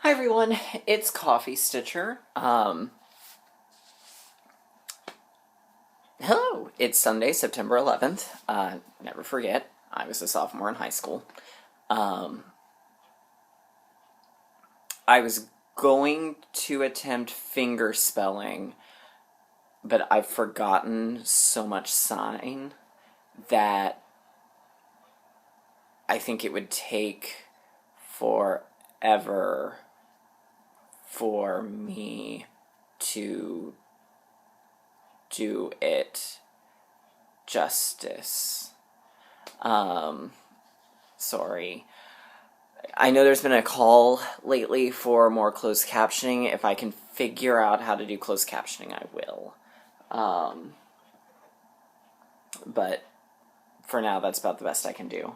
Hi everyone, it's Coffee Stitcher. Hello, it's Sunday, September 11th. Never forget, I was a sophomore in high school. I was going to attempt finger spelling, but I've forgotten so much sign that I think it would take forever for me to do it justice. Sorry. I know there's been a call lately for more closed captioning. If I can figure out how to do closed captioning, I will. But for now, that's about the best I can do.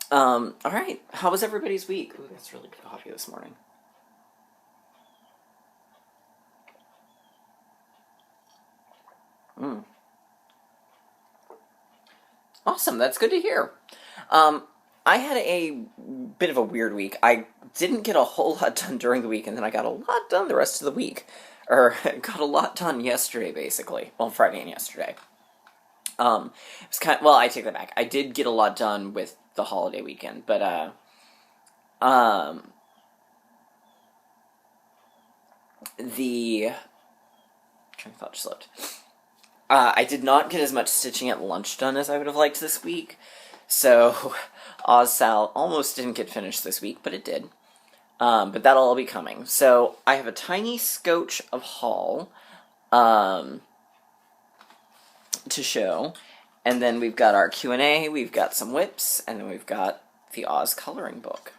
Alright. How was everybody's week? Ooh, that's really good coffee this morning. Awesome, that's good to hear. I had a bit of a weird week. I didn't get a whole lot done during the week, and then I got a lot done the rest of the week. Or, got a lot done yesterday, basically. Well, Friday and yesterday. It was well, I take that back. I did get a lot done with the holiday weekend, but, the train of thought just slipped. I did not get as much stitching at lunch done as I would have liked this week, so OzSal almost didn't get finished this week, but it did. But that'll all be coming. So I have a tiny scotch of haul to show, and then we've got our Q&A, we've got some whips, and then we've got the Oz coloring book.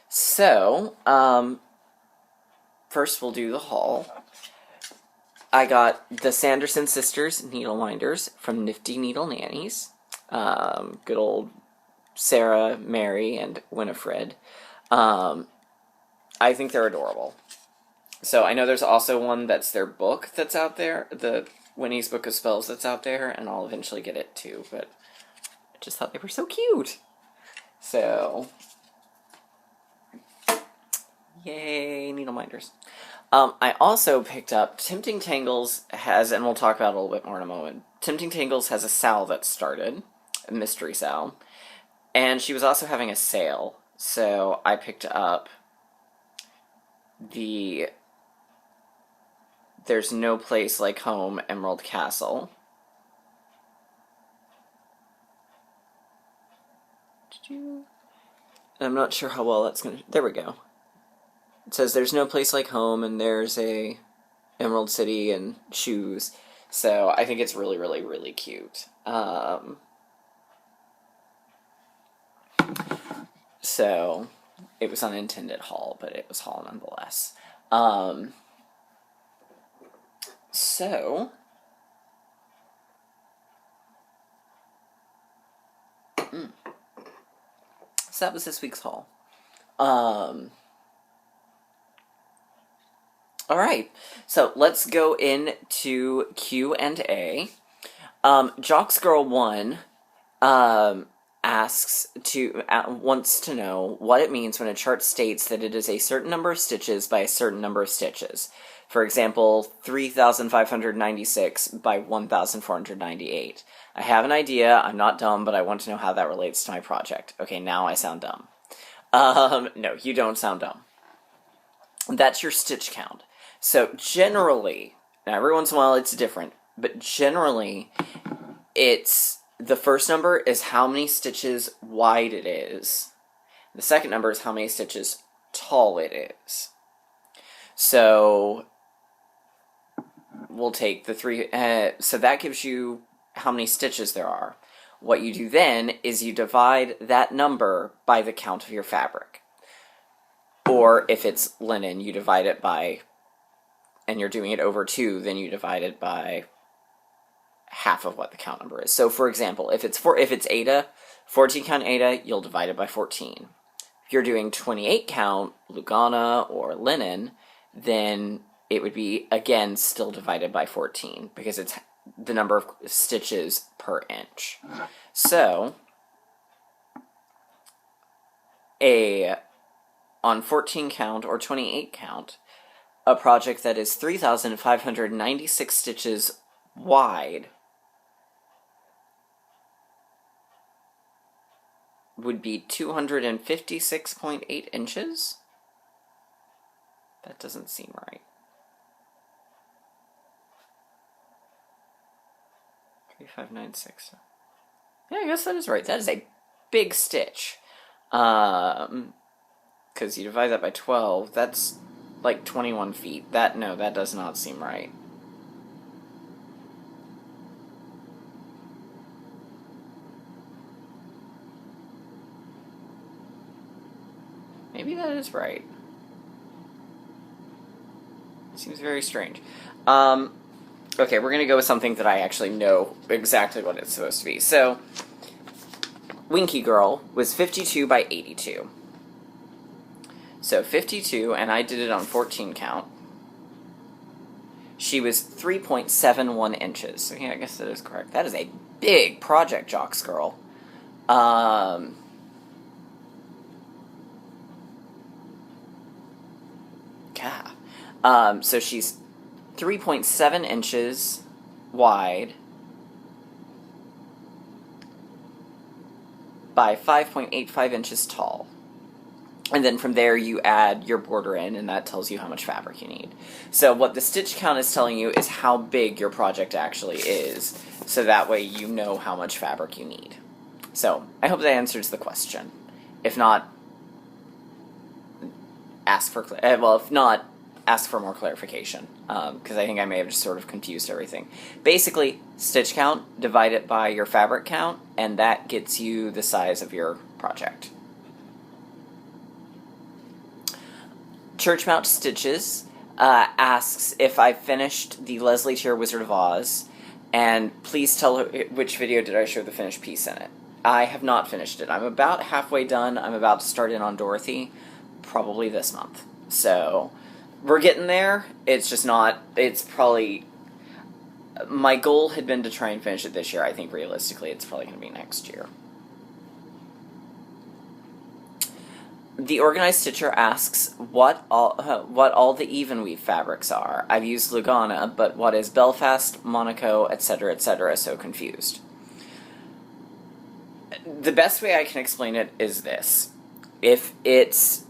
So, first we'll do the haul. I got the Sanderson Sisters needle minders from Nifty Needle Nannies. Good old Sarah, Mary, and Winifred. I think they're adorable. So I know there's also one that's their book that's out there, the Winnie's Book of Spells that's out there, and I'll eventually get it too, but I just thought they were so cute. So, yay, needle minders. I also picked up, Tempting Tangles has, and we'll talk about it a little bit more in a moment, Tempting Tangles has a sal that started, a mystery sal, and she was also having a sale, so I picked up the There's No Place Like Home Emerald Castle. I'm not sure how well that's gonna, there we go. It says there's no place like home, and there's a Emerald City and shoes. So I think it's really, really, really cute. So it was unintended haul, but it was haul nonetheless. So that was this week's haul. All right, so let's go into Q&A. Jocks Girl 1 wants to know what it means when a chart states that it is a certain number of stitches by a certain number of stitches. For example, 3,596 by 1,498. I have an idea, I'm not dumb, but I want to know how that relates to my project. Okay, now I sound dumb. No, you don't sound dumb. That's your stitch count. So generally, now every once in a while it's different, but generally it's, the first number is how many stitches wide it is. The second number is how many stitches tall it is. So we'll take the three, so that gives you how many stitches there are. What you do then is you divide that number by the count of your fabric. Or if it's linen, you divide it by, and you're doing it over 2, then you divide it by half of what the count number is. So for example, if it's Aida, 14 count Aida, you'll divide it by 14. If you're doing 28 count Lugana or linen, then it would be, again, still divided by 14, because it's the number of stitches per inch. So, on 14 count or 28 count, a project that is 3,596 stitches wide would be 256.8 inches? That doesn't seem right. 3596. Yeah, I guess that is right. That is a big stitch. Because you divide that by 12, that's like 21 feet. That does not seem right. Maybe that is right. Seems very strange. Okay, we're going to go with something that I actually know exactly what it's supposed to be. So, Winky Girl was 52 by 82. So 52, and I did it on 14 count. She was 3.71 inches. So yeah, I guess that is correct. That is a big project, Jocks Girl. So she's 3.7 inches wide by 5.85 inches tall. And then from there you add your border in, and that tells you how much fabric you need. So what the stitch count is telling you is how big your project actually is, so that way you know how much fabric you need. So, I hope that answers the question. If not, ask for more clarification, because I think I may have just sort of confused everything. Basically, stitch count, divide it by your fabric count, and that gets you the size of your project. Church Mount Stitches asks if I finished the Leslie Tier Wizard of Oz, and please tell her which video did I show the finished piece in it. I have not finished it. I'm about halfway done. I'm about to start in on Dorothy, probably this month. So, we're getting there. It's just not, it's probably, my goal had been to try and finish it this year. I think realistically it's probably going to be next year. The Organized Stitcher asks what all the even weave fabrics are. I've used Lugana, but what is Belfast, Monaco, etc., etc., so confused. The best way I can explain it is this. If it's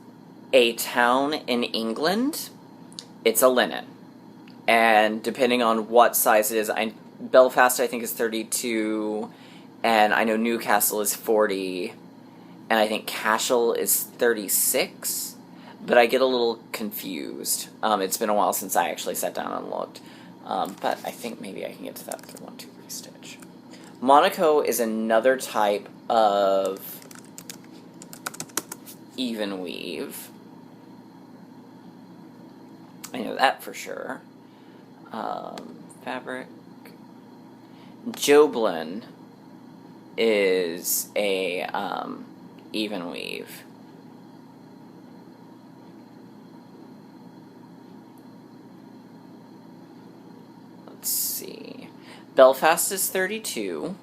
a town in England, it's a linen. And depending on what size it is, Belfast I think is 32, and I know Newcastle is 40, and I think Cashel is 36, but I get a little confused. It's been a while since I actually sat down and looked. But I think maybe I can get to that through 1, 2, 3 stitch. Monaco is another type of even weave. I know that for sure. Fabric. Joblin is a even weave. Let's see. Belfast is 32.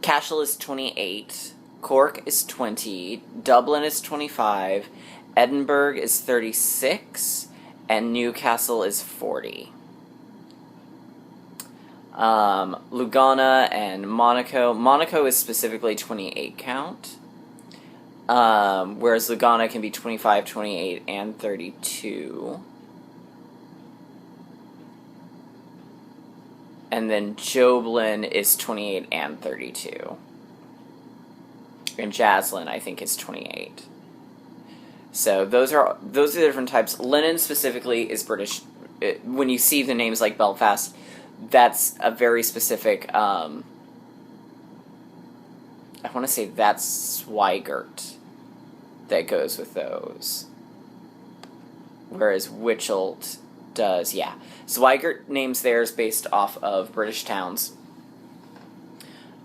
Cashel is 28. Cork is 20. Dublin is 25. Edinburgh is 36. And Newcastle is 40. Lugana and Monaco. Monaco is specifically 28 count. Whereas Lugana can be 25, 28, and 32. And then Joblin is 28 and 32. And Jaslyn, I think, is 28. So those are the different types. Linen specifically is British. When you see the names like Belfast, that's a very specific, I want to say that's Swigert that goes with those. Whereas Witchelt does, yeah. Swigert names theirs based off of British towns.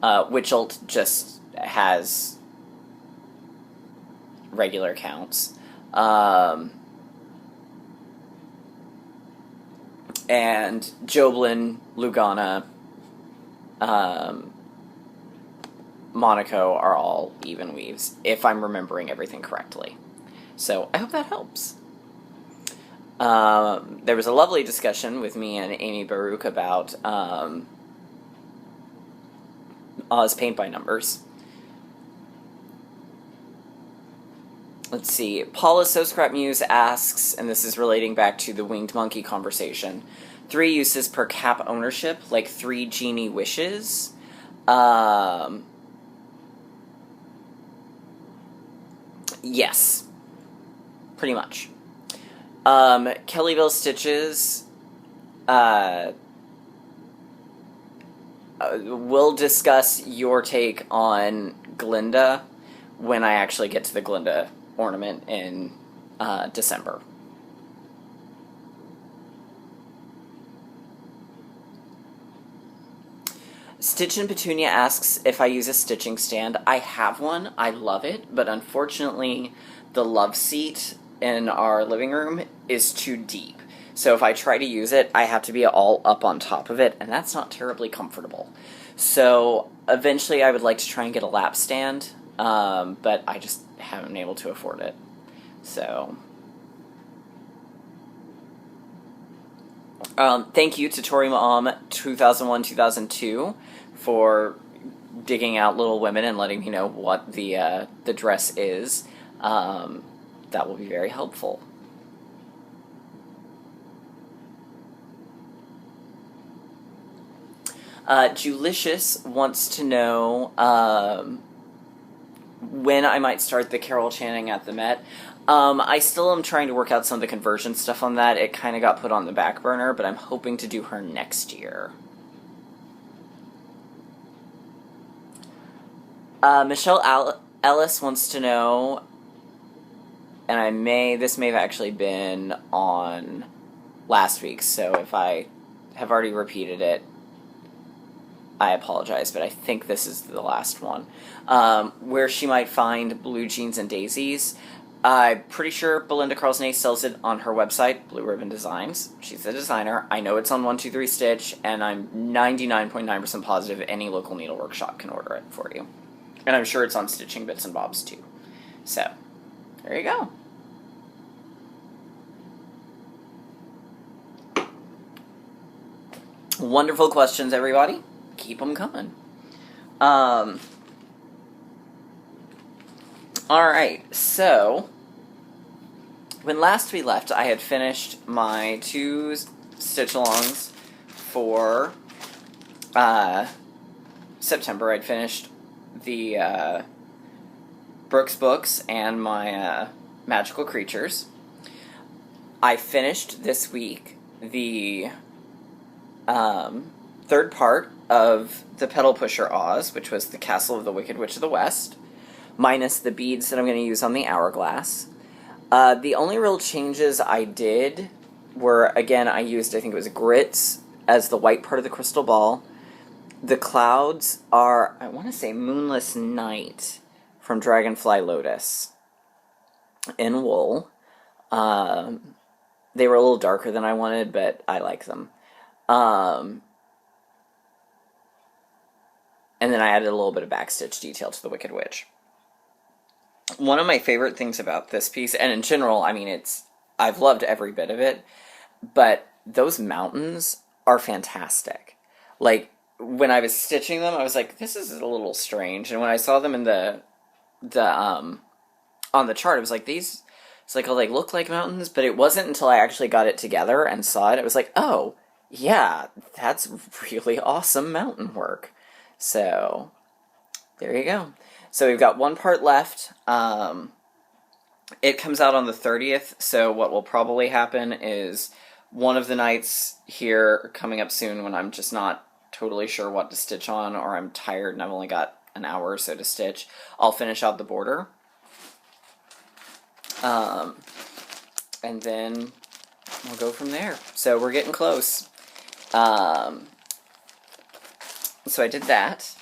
Witchelt just has regular counts. And Joblin, Lugana, Monaco are all even weaves, if I'm remembering everything correctly. So I hope that helps. There was a lovely discussion with me and Amy Baruch about Oz Paint by Numbers. Let's see. Paula So Scrap Muse asks, and this is relating back to the winged monkey conversation, 3 uses per cap ownership, like 3 genie wishes. Yes. Pretty much. Kellyville Stitches, we'll discuss your take on Glinda when I actually get to the Glinda ornament in December. Stitch and Petunia asks if I use a stitching stand. I have one. I love it, but unfortunately the love seat in our living room is too deep. So if I try to use it, I have to be all up on top of it, and that's not terribly comfortable. So eventually I would like to try and get a lap stand, but I just haven't been able to afford it. So thank you to Tori Ma'am 2001-2002 for digging out Little Women and letting me know what the dress is. That will be very helpful. Julicious wants to know when I might start the Carol chanting at the Met. I still am trying to work out some of the conversion stuff on that. It kind of got put on the back burner, but I'm hoping to do her next year. Michelle Ellis wants to know, and this may have actually been on last week, so if I have already repeated it, I apologize, but I think this is the last one. Where she might find blue jeans and daisies. I'm pretty sure Belinda Carlsnay sells it on her website, Blue Ribbon Designs. She's a designer. I know it's on 123 Stitch, and I'm 99.9% positive any local needlework shop can order it for you. And I'm sure it's on Stitching Bits and Bobs, too. So, there you go. Wonderful questions, everybody. Keep them coming. Alright, so when last we left, I had finished my 2 stitch-alongs for September. I'd finished the Brooks books and my Magical Creatures. I finished this week the 3rd part of the Petal Pusher Oz, which was the Castle of the Wicked Witch of the West, minus the beads that I'm going to use on the hourglass. The only real changes I did were, again, I used, I think it was grits as the white part of the crystal ball. The clouds are, I want to say, Moonless Night from Dragonfly Lotus in wool. They were a little darker than I wanted, but I like them. And then I added a little bit of backstitch detail to the Wicked Witch. One of my favorite things about this piece, and in general, I mean, I've loved every bit of it, but those mountains are fantastic. Like, when I was stitching them, I was like, this is a little strange. And when I saw them in the on the chart, I was like, these, it's like, oh, they look like mountains, but it wasn't until I actually got it together and saw it, I was like, oh, yeah, that's really awesome mountain work. So, there you go. So we've got 1 part left. It comes out on the 30th, so what will probably happen is one of the nights here coming up soon when I'm just not totally sure what to stitch on, or I'm tired and I've only got an hour or so to stitch, I'll finish out the border. And then we'll go from there. So we're getting close. So I did that.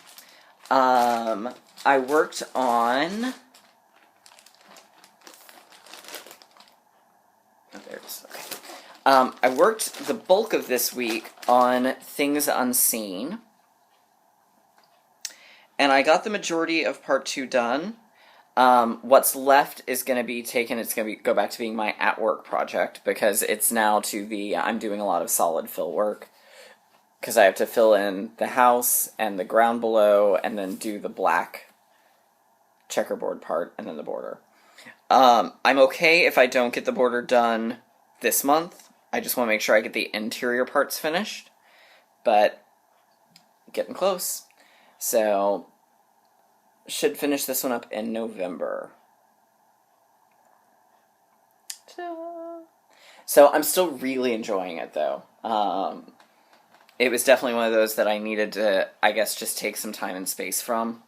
I worked on... Oh, there it is. Okay. I worked the bulk of this week on Things Unseen. And I got the majority of part 2 done. What's left is going to be taken, it's going to go back to being my at-work project, because it's now to the, I'm doing a lot of solid fill work, because I have to fill in the house and the ground below, and then do the black checkerboard part, and then the border. I'm okay if I don't get the border done this month. I just want to make sure I get the interior parts finished, but getting close. So, should finish this one up in November. Ta-da. So I'm still really enjoying it, though. It was definitely one of those that I needed to, I guess, just take some time and space from.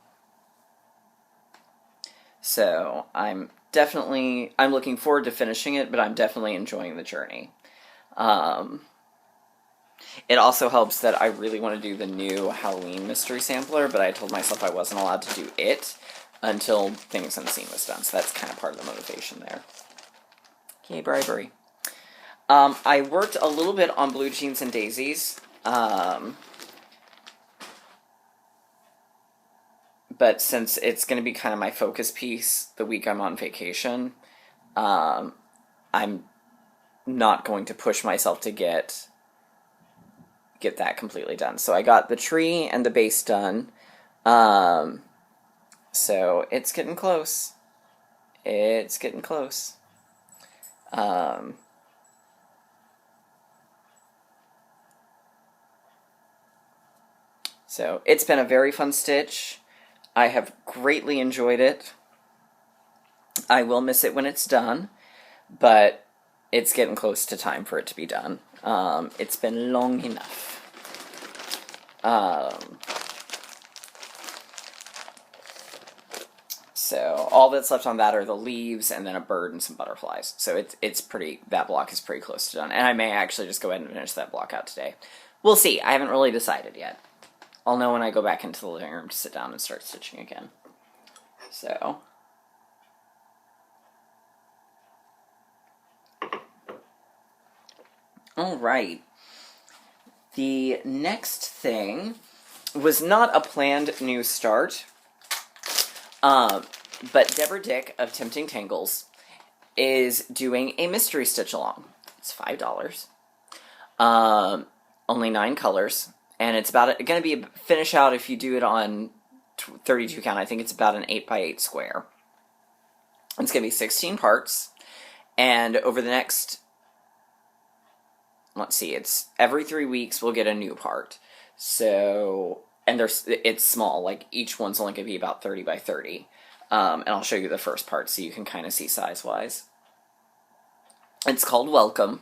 So I'm looking forward to finishing it, but I'm definitely enjoying the journey. It also helps that I really want to do the new Halloween mystery sampler, but I told myself I wasn't allowed to do it until Things Unseen was done, so that's kind of part of the motivation there. Yay, bribery. I worked a little bit on Blue Jeans and Daisies, but since it's going to be kind of my focus piece the week I'm on vacation, I'm not going to push myself to get that completely done. So I got the tree and the base done. So it's getting close. It's getting close. So it's been a very fun stitch. I have greatly enjoyed it. I will miss it when it's done, but it's getting close to time for it to be done. It's been long enough. So all that's left on that are the leaves and then a bird and some butterflies. So it's pretty, that block is pretty close to done. And I may actually just go ahead and finish that block out today. We'll see. I haven't really decided yet. I'll know when I go back into the living room to sit down and start stitching again. So. Alright. The next thing was not a planned new start, but Deborah Dick of Tempting Tangles is doing a mystery stitch along. It's $5. Only 9 colors. And it's going to be a finish out if you do it on 32 count. I think it's about an 8x8 square. It's going to be 16 parts. And over the next, let's see, it's every 3 weeks we'll get a new part. So, and it's small. Like each one's only going to be about 30 by 30. And I'll show you the first part so you can kind of see size-wise. It's called Welcome.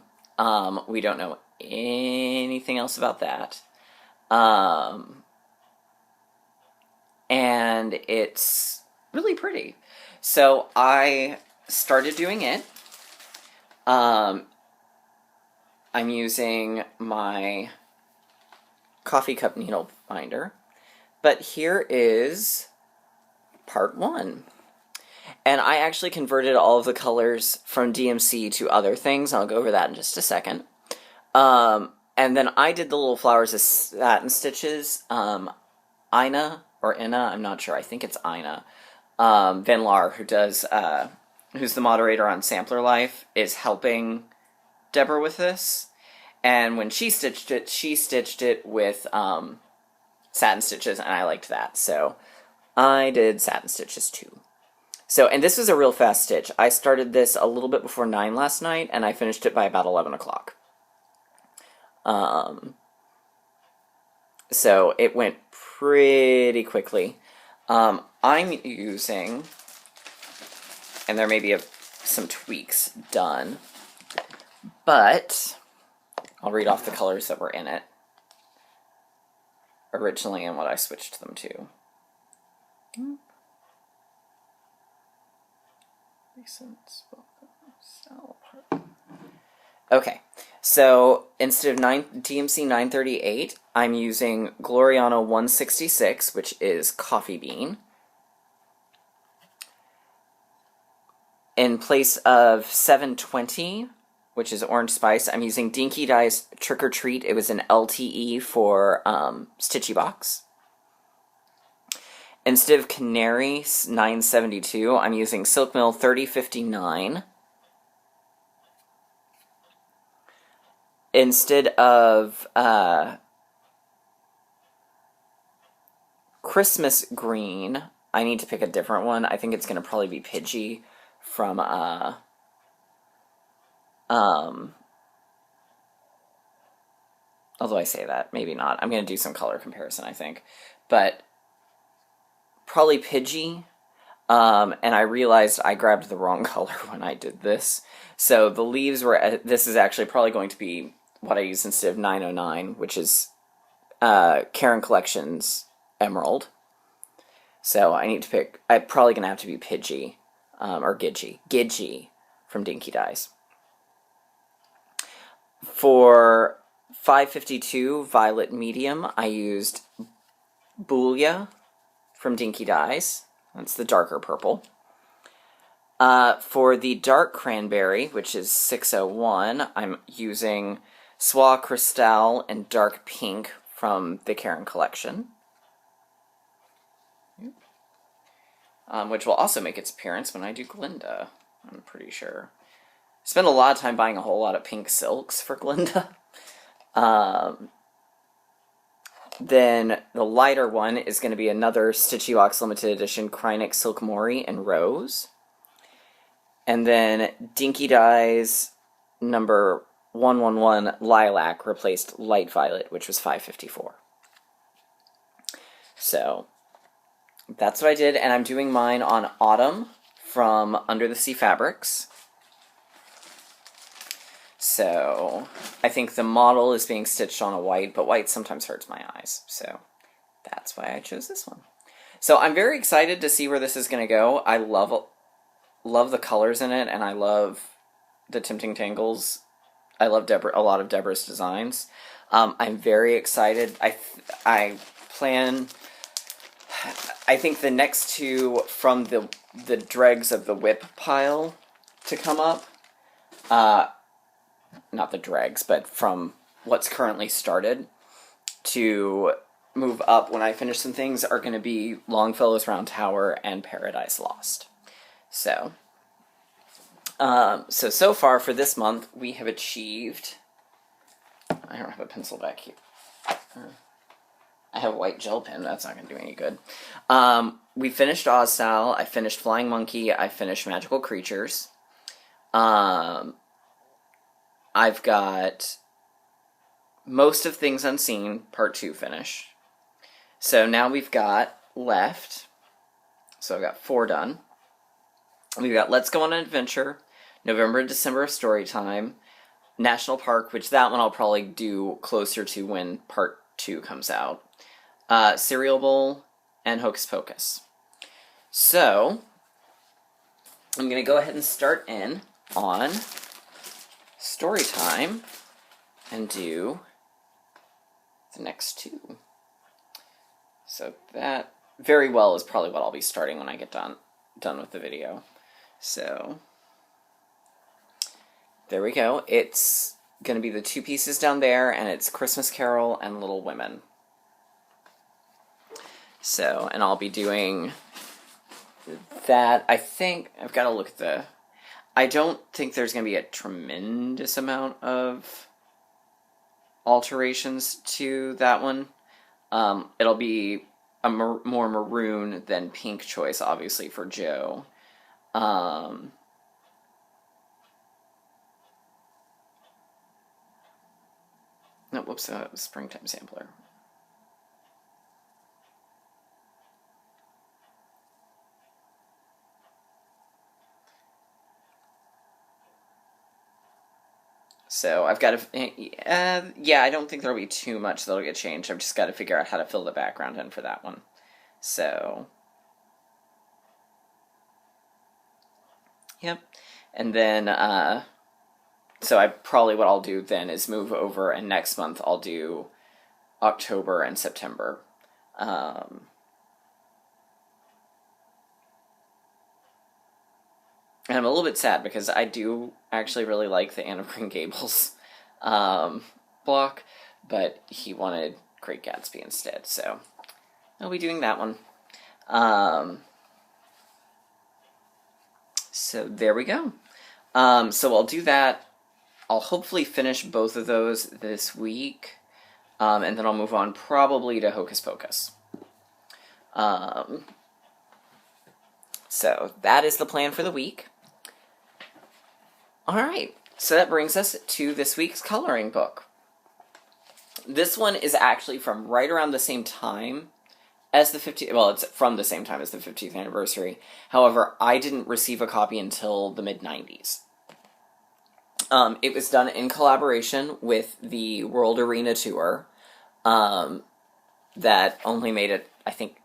We don't know anything else about that. And it's really pretty. So I started doing it. I'm using my coffee cup needle binder. But here is part 1. And I actually converted all of the colors from DMC to other things. I'll go over that in just a second. And then I did the little flowers as satin stitches. Ina, I'm not sure. I think it's Ina. Van Laar, who's the moderator on Sampler Life, is helping Deborah with this. And when she stitched it with satin stitches, and I liked that. So I did satin stitches too. So, and this was a real fast stitch. I started this a little bit before 9 last night, and I finished it by about 11 o'clock. So it went pretty quickly. I'm using, and there may be some tweaks done, but I'll read off the colors that were in it originally and what I switched them to. Okay, so instead of DMC 938, I'm using Gloriana 166, which is coffee bean. In place of 720, which is orange spice, I'm using Dinky Dye's Trick or Treat. It was an LTE for Stitchy Box. Instead of Canary 972, I'm using Silk Mill 3059. Instead of Christmas Green, I need to pick a different one. I think it's going to probably be Pidgey from although I say that, maybe not. I'm going to do some color comparison, I think. But probably Pidgey. And I realized I grabbed the wrong color when I did this. So the leaves were, this is actually probably going to be what I use instead of 909, which is Karen Collections Emerald. So I need to pick, I'm probably going to have to be Pidgey, or Gidgey from Dinky Dyes. For 552 Violet Medium, I used Boolia from Dinky Dyes. That's the darker purple. For the dark cranberry, which is 601, I'm using Soie Cristal and Dark Pink from the Karen Collection. Which will also make its appearance when I do Glinda, I'm pretty sure. I spent a lot of time buying a whole lot of pink silks for Glinda. Then the lighter one is going to be another Stitchy Wax Limited Edition Krynic Silk Mori and Rose. And then Dinky Dyes number 111 Lilac replaced Light Violet, which was 554. So that's what I did, and I'm doing mine on Autumn from Under the Sea Fabrics. So I think the model is being stitched on a white, but white sometimes hurts my eyes, so that's why I chose this one. So I'm very excited to see where this is going to go. I love the colors in it, and I love the Tempting Tangles. I love a lot of Deborah's designs. I'm very excited. I think the next two from the dregs of the whip pile to come up, not the dregs, but from what's currently started to move up when I finish some things, are going to be Longfellow's Round Tower and Paradise Lost. So far for this month, we have achieved... I don't have a pencil back here. I have a white gel pen. That's not going to do any good. We finished Oz Style. I finished Flying Monkey. I finished Magical Creatures. I've got most of Things Unseen, Part 2 finished. So now we've got left. So I've got 4 done. We've got Let's Go on an Adventure, November and December of Storytime, National Park, which that one I'll probably do closer to when Part 2 comes out, Cereal Bowl, and Hocus Pocus. So I'm going to go ahead and start in on Storytime and do the next 2. So that very well is probably what I'll be starting when I get done with the video. So there we go. It's going to be the 2 pieces down there, and it's Christmas Carol and Little Women. So, and I'll be doing that. I think I've got to look at the... I don't think there's going to be a tremendous amount of alterations to that one. It'll be a more maroon than pink choice, obviously, for Joe. No, whoops, Springtime Sampler. So I've got to, yeah, I don't think there'll be too much that'll get changed. I've just got to figure out how to fill the background in for that one. So, yep. And then, so what I'll do then is move over, and next month I'll do October and September. And I'm a little bit sad because I do actually really like the Anne of Green Gables block, but he wanted Great Gatsby instead, so I'll be doing that one. So there we go. So I'll do that. I'll hopefully finish both of those this week. And then I'll move on probably to Hocus Pocus. So that is the plan for the week. Alright, so that brings us to this week's coloring book. This one is actually from right around the same time as the 50th, well, it's from the same time as the 50th anniversary. However, I didn't receive a copy until the mid-90s. It was done in collaboration with the World Arena Tour, that only made it, I think,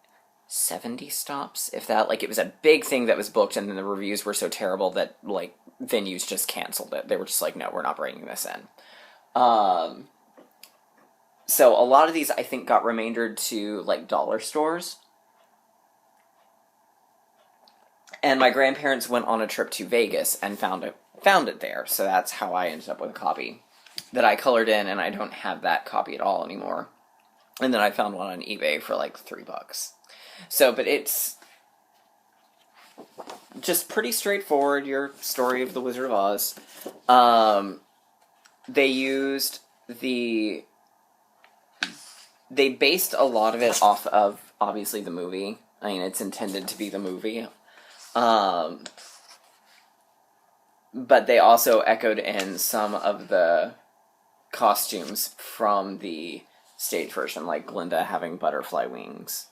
70 stops, if that. Like, it was a big thing that was booked, and then the reviews were so terrible that, like, venues just canceled it. They were just like, no, we're not bringing this in. So a lot of these, I think, got remaindered to, like, dollar stores. And my grandparents went on a trip to Vegas and found it there. So that's how I ended up with a copy that I colored in, and I don't have that copy at all anymore. And then I found one on eBay for like $3. So, but it's just pretty straightforward, your story of the Wizard of Oz. They based a lot of it off of, obviously, the movie. I mean, it's intended to be the movie. But they also echoed in some of the costumes from the stage version, like Glinda having butterfly wings.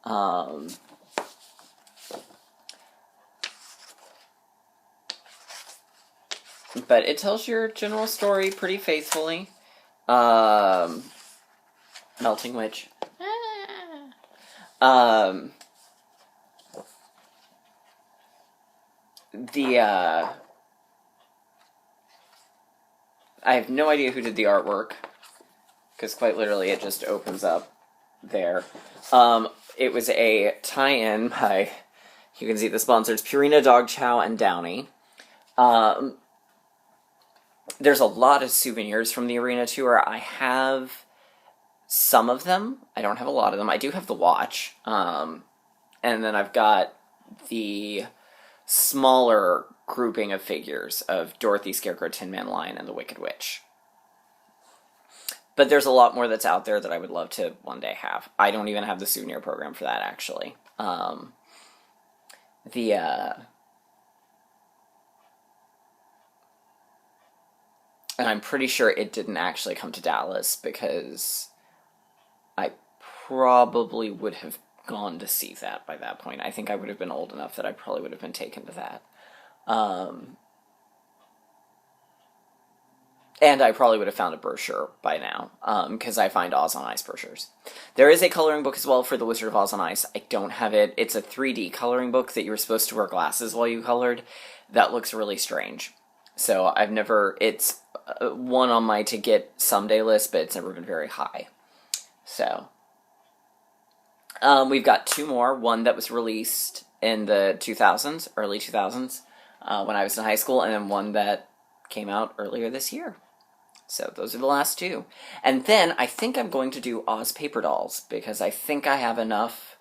But it tells your general story pretty faithfully. Melting Witch. I have no idea who did the artwork, because quite literally it just opens up there. It was a tie-in by, you can see the sponsors, Purina Dog Chow and Downy. There's a lot of souvenirs from the Arena Tour. I have some of them. I don't have a lot of them. I do have the watch. And then I've got the smaller grouping of figures of Dorothy, Scarecrow, Tin Man, Lion, and the Wicked Witch. But there's a lot more that's out there that I would love to one day have. I don't even have the souvenir program for that, actually. And I'm pretty sure it didn't actually come to Dallas, because I probably would have gone to see that by that point. I think I would have been old enough that I probably would have been taken to that. And I probably would have found a brochure by now, because I find Oz on Ice brochures. There is a coloring book as well for The Wizard of Oz on Ice. I don't have it. It's a 3D coloring book that you were supposed to wear glasses while you colored. That looks really strange. So it's one on my to get someday list, but it's never been very high. So, we've got two more. One that was released in the 2000s, early 2000s, when I was in high school, and then one that came out earlier this year. So those are the last two. And then I think I'm going to do Oz Paper Dolls, because I think I have enough.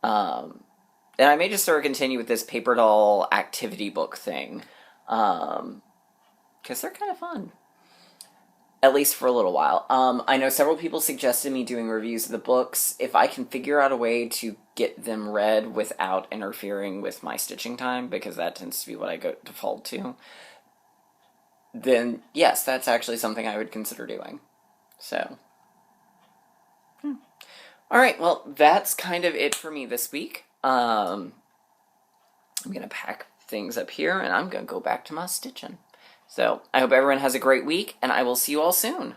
And I may just sort of continue with this paper doll activity book thing, because they're kind of fun. At least for a little while. I know several people suggested me doing reviews of the books. If I can figure out a way to get them read without interfering with my stitching time, because that tends to be what I go default to, then yes, that's actually something I would consider doing. So, Alright, well, that's kind of it for me this week. I'm gonna pack things up here, and I'm gonna go back to my stitching. So, I hope everyone has a great week, and I will see you all soon.